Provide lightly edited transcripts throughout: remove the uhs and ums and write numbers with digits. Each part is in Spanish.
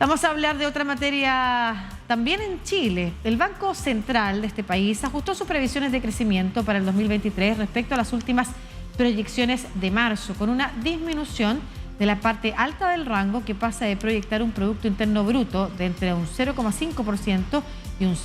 Vamos a hablar de otra materia también en Chile. El Banco Central de este país ajustó sus previsiones de crecimiento para el 2023 respecto a las últimas proyecciones de marzo, con una disminución de la parte alta del rango que pasa de proyectar un Producto Interno Bruto de entre un 0,5% y un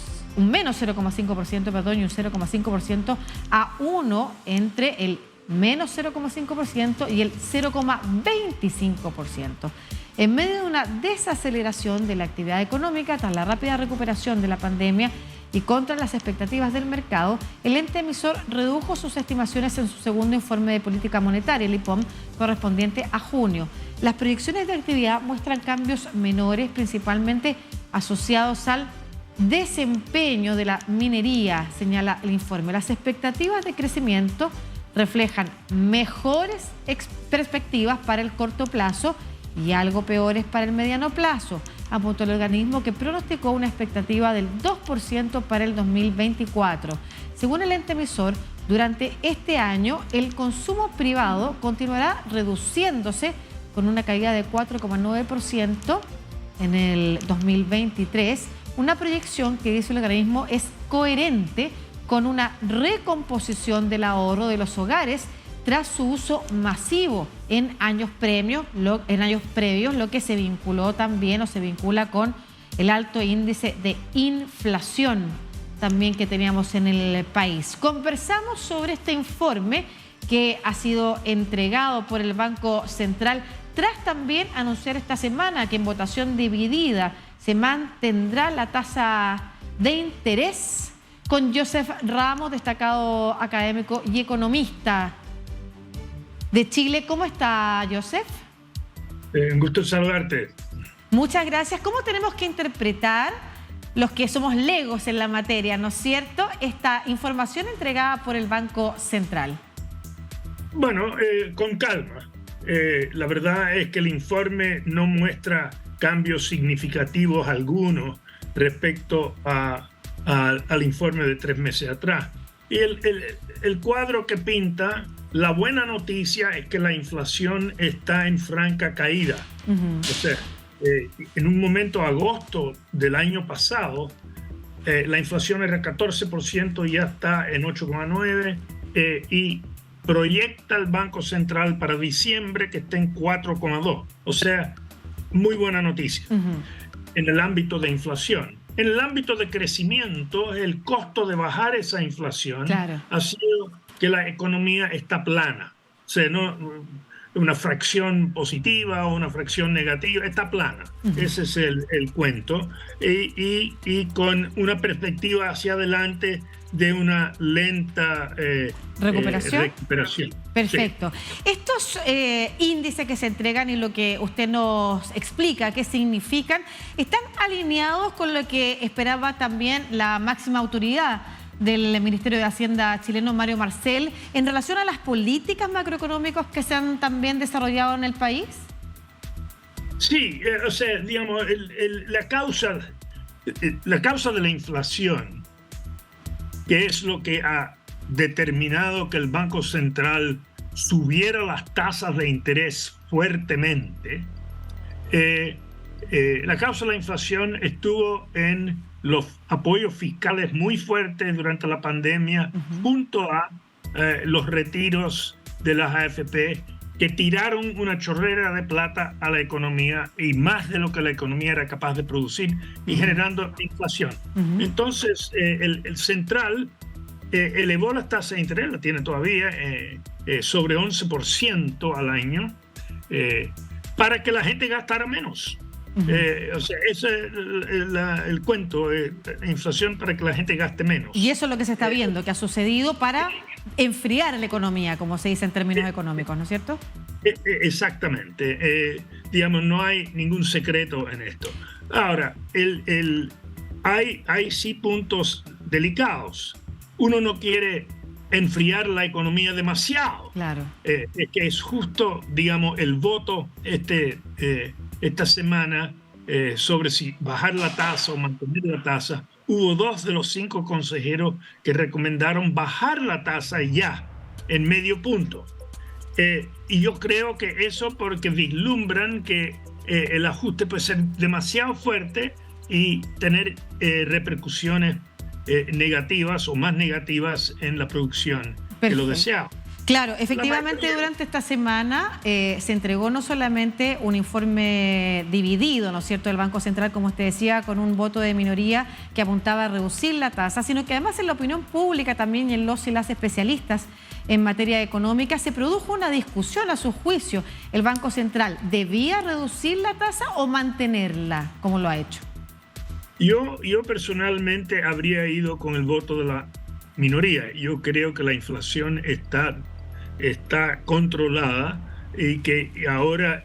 menos 0,5%, perdón, y un 0,5% a uno entre el menos 0,5% y el 0,25%. En medio de una desaceleración de la actividad económica tras la rápida recuperación de la pandemia y contra las expectativas del mercado, el ente emisor redujo sus estimaciones en su segundo informe de política monetaria, el IPOM, correspondiente a junio. Las proyecciones de actividad muestran cambios menores, principalmente asociados al desempeño de la minería, señala el informe. Las expectativas de crecimiento reflejan mejores perspectivas para el corto plazo y algo peores para el mediano plazo, apuntó el organismo, que pronosticó una expectativa del 2% para el 2024. Según el ente emisor, durante este año el consumo privado continuará reduciéndose con una caída de 4,9% en el 2023, una proyección que, dice el organismo, es coherente con una recomposición del ahorro de los hogares tras su uso masivo en años previos, lo que se vinculó también o se vincula con el alto índice de inflación también que teníamos en el país. Conversamos sobre este informe que ha sido entregado por el Banco Central tras también anunciar esta semana que en votación dividida se mantendrá la tasa de interés, con Joseph Ramos, destacado académico y economista de Chile. ¿Cómo está, Joseph? Un gusto saludarte. Muchas gracias. ¿Cómo tenemos que interpretar, los que somos legos en la materia, ¿no es cierto?, esta información entregada por el Banco Central? Bueno, con calma. La verdad es que el informe no muestra cambios significativos algunos respecto al informe de 3 meses atrás. Y el cuadro que pinta, la buena noticia es que la inflación está en franca caída. O sea, en un momento, agosto del año pasado, la inflación era 14%, ya está en 8,9%, y proyecta el Banco Central para diciembre que esté en 4,2%. O sea, muy buena noticia en el ámbito de inflación. En el ámbito de crecimiento, el costo de bajar esa inflación ha sido que la economía está plana. O sea, no una fracción positiva o una fracción negativa, está plana. Ese es el cuento. Y con una perspectiva hacia adelante de una lenta recuperación. Perfecto. Sí. Estos índices que se entregan y lo que usted nos explica qué significan, ¿están alineados con lo que esperaba también la máxima autoridad del Ministerio de Hacienda chileno, Mario Marcel, en relación a las políticas macroeconómicas que se han también desarrollado en el país? Sí, o sea, digamos, la causa de la inflación, que es lo que ha determinado que el Banco Central subiera las tasas de interés fuertemente, la causa de la inflación estuvo en los apoyos fiscales muy fuertes durante la pandemia, junto a los retiros de las AFP, que tiraron una chorrera de plata a la economía, y más de lo que la economía era capaz de producir, y generando inflación. Entonces, el central elevó las tasas de interés, la tiene todavía, sobre 11% al año, para que la gente gastara menos. O sea, ese es el cuento, inflación para que la gente gaste menos. Y eso es lo que se está viendo, que ha sucedido para enfriar la economía, como se dice en términos económicos, ¿no es cierto? Exactamente. Digamos, no hay ningún secreto en esto. Ahora, hay sí puntos delicados. Uno no quiere enfriar la economía demasiado. Claro. Es que es justo, digamos, el voto esta semana sobre si bajar la tasa o mantener la tasa. Hubo 2 de los 5 consejeros que recomendaron bajar la tasa ya, en medio punto. Y yo creo que eso porque vislumbran que el ajuste puede ser demasiado fuerte y tener repercusiones negativas o más negativas en la producción que lo deseado. Claro, efectivamente durante esta semana se entregó no solamente un informe dividido, ¿no es cierto?, del Banco Central, como usted decía, con un voto de minoría que apuntaba a reducir la tasa, sino que además en la opinión pública también y en los y las especialistas en materia económica se produjo una discusión a su juicio. ¿El Banco Central debía reducir la tasa o mantenerla, como lo ha hecho? Yo personalmente habría ido con el voto de la minoría. Yo creo que la inflación está controlada y que ahora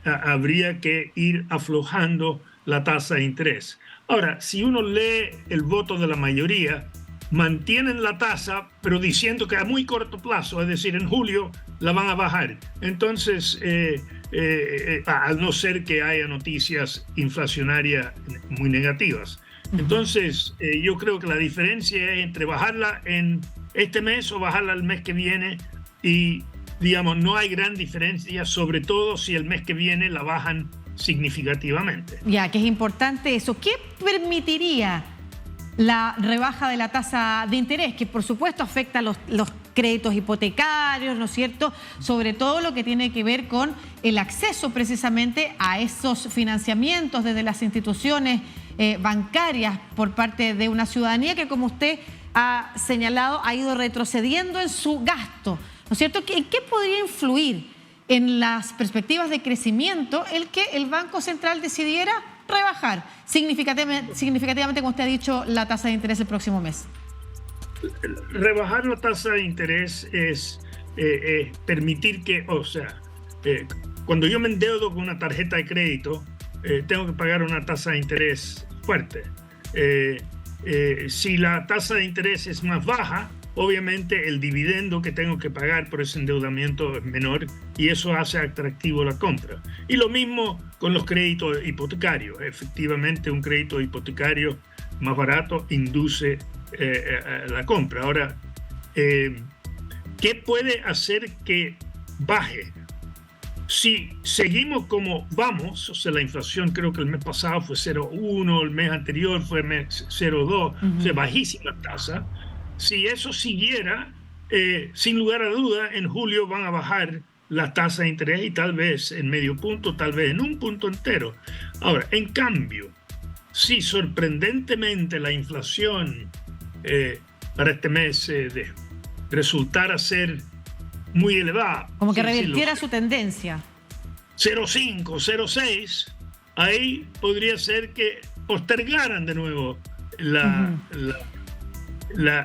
habría que ir aflojando la tasa de interés. Ahora, si uno lee el voto de la mayoría, mantienen la tasa, pero diciendo que a muy corto plazo, es decir, en julio, la van a bajar. Entonces, al no ser que haya noticias inflacionarias muy negativas. Entonces, yo creo que la diferencia es entre bajarla en este mes o bajarla el mes que viene y, digamos, no hay gran diferencia, sobre todo si el mes que viene la bajan significativamente. Ya, que es importante eso. ¿Qué permitiría la rebaja de la tasa de interés? Que por supuesto afecta a los créditos hipotecarios, ¿no es cierto? Sobre todo lo que tiene que ver con el acceso precisamente a esos financiamientos desde las instituciones bancarias por parte de una ciudadanía que, como usted ha señalado, ha ido retrocediendo en su gasto, ¿no es cierto? ¿En qué podría influir en las perspectivas de crecimiento el que el Banco Central decidiera rebajar significativamente, como usted ha dicho, la tasa de interés el próximo mes? Rebajar la tasa de interés es permitir que, cuando yo me endeudo con una tarjeta de crédito, tengo que pagar una tasa de interés fuerte. Si la tasa de interés es más baja, obviamente el dividendo que tengo que pagar por ese endeudamiento es menor y eso hace atractivo la compra. Y lo mismo con los créditos hipotecarios. Efectivamente, un crédito hipotecario más barato induce la compra. Ahora, ¿qué puede hacer que baje? Si seguimos como vamos, o sea, la inflación creo que el mes pasado fue 0,1, el mes anterior fue 0,2, o sea, bajísima tasa. Si eso siguiera, sin lugar a duda, en julio van a bajar la tasa de interés y tal vez en medio punto, tal vez en un punto entero. Ahora, en cambio, si sorprendentemente la inflación para este mes resultara ser muy elevada, como que revirtiera su tendencia, 0,5, 0,6, ahí podría ser que postergaran de nuevo la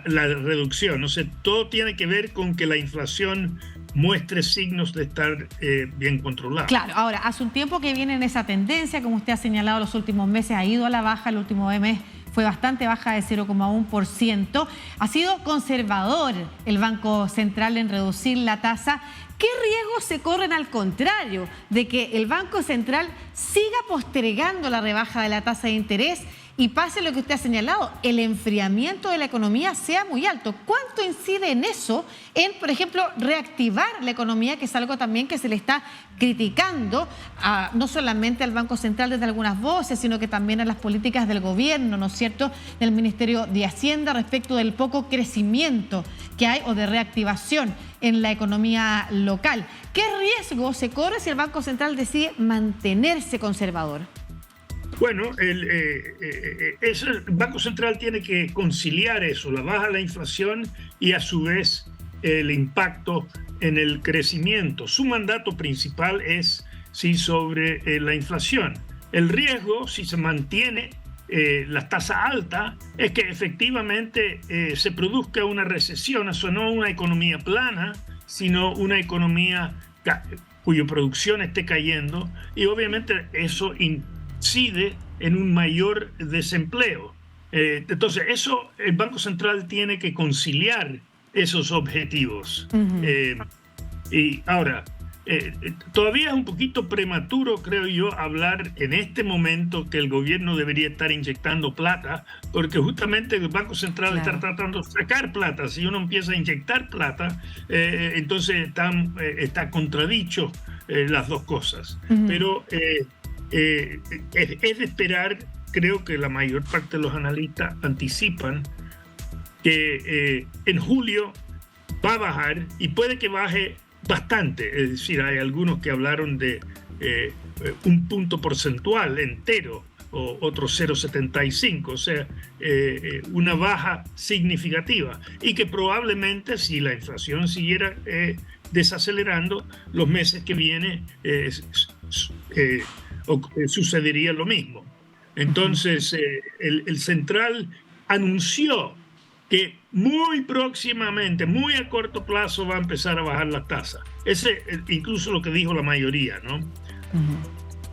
reducción. O sea, todo tiene que ver con que la inflación muestre signos de estar bien controlada. Claro, ahora, hace un tiempo que viene en esa tendencia, como usted ha señalado, los últimos meses ha ido a la baja, el último mes fue bastante baja de 0,1%. Ha sido conservador el Banco Central en reducir la tasa. ¿Qué riesgos se corren al contrario de que el Banco Central siga postergando la rebaja de la tasa de interés y pase lo que usted ha señalado, el enfriamiento de la economía sea muy alto? ¿Cuánto incide en eso, en, por ejemplo, reactivar la economía, que es algo también que se le está criticando no solamente al Banco Central desde algunas voces, sino que también a las políticas del gobierno, ¿no es cierto?, del Ministerio de Hacienda respecto del poco crecimiento que hay o de reactivación en la economía local? ¿Qué riesgo se corre si el Banco Central decide mantenerse conservador? Bueno, el Banco Central tiene que conciliar eso, la baja de la inflación y a su vez el impacto en el crecimiento. Su mandato principal es sobre la inflación. El riesgo, si se mantiene la tasa alta, es que efectivamente se produzca una recesión, eso no una economía plana, sino una economía cuya producción esté cayendo y obviamente eso incide en un mayor desempleo. Entonces, el Banco Central tiene que conciliar esos objetivos. Y ahora, todavía es un poquito prematuro, creo yo, hablar en este momento que el gobierno debería estar inyectando plata, porque justamente el Banco Central está tratando de sacar plata. Si uno empieza a inyectar plata, entonces está contradicho las dos cosas. Pero es de esperar. Creo que la mayor parte de los analistas anticipan que en julio va a bajar y puede que baje bastante. Es decir, hay algunos que hablaron de un punto porcentual entero o otro 0,75, o sea, una baja significativa, y que probablemente si la inflación siguiera desacelerando, los meses que vienen sucedería lo mismo. Entonces, el central anunció que muy próximamente, muy a corto plazo, va a empezar a bajar las tasas. Ese incluso lo que dijo la mayoría, ¿no?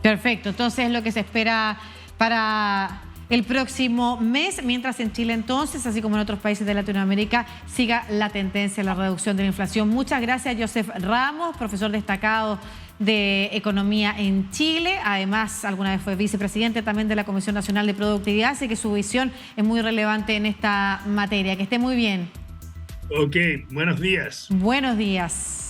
Perfecto, entonces lo que se espera para el próximo mes, mientras en Chile entonces, así como en otros países de Latinoamérica, siga la tendencia a la reducción de la inflación. Muchas gracias, Joseph Ramos, profesor destacado de Economía en Chile. Además, alguna vez fue vicepresidente también de la Comisión Nacional de Productividad, así que su visión es muy relevante en esta materia. Que esté muy bien. Ok, buenos días. Buenos días.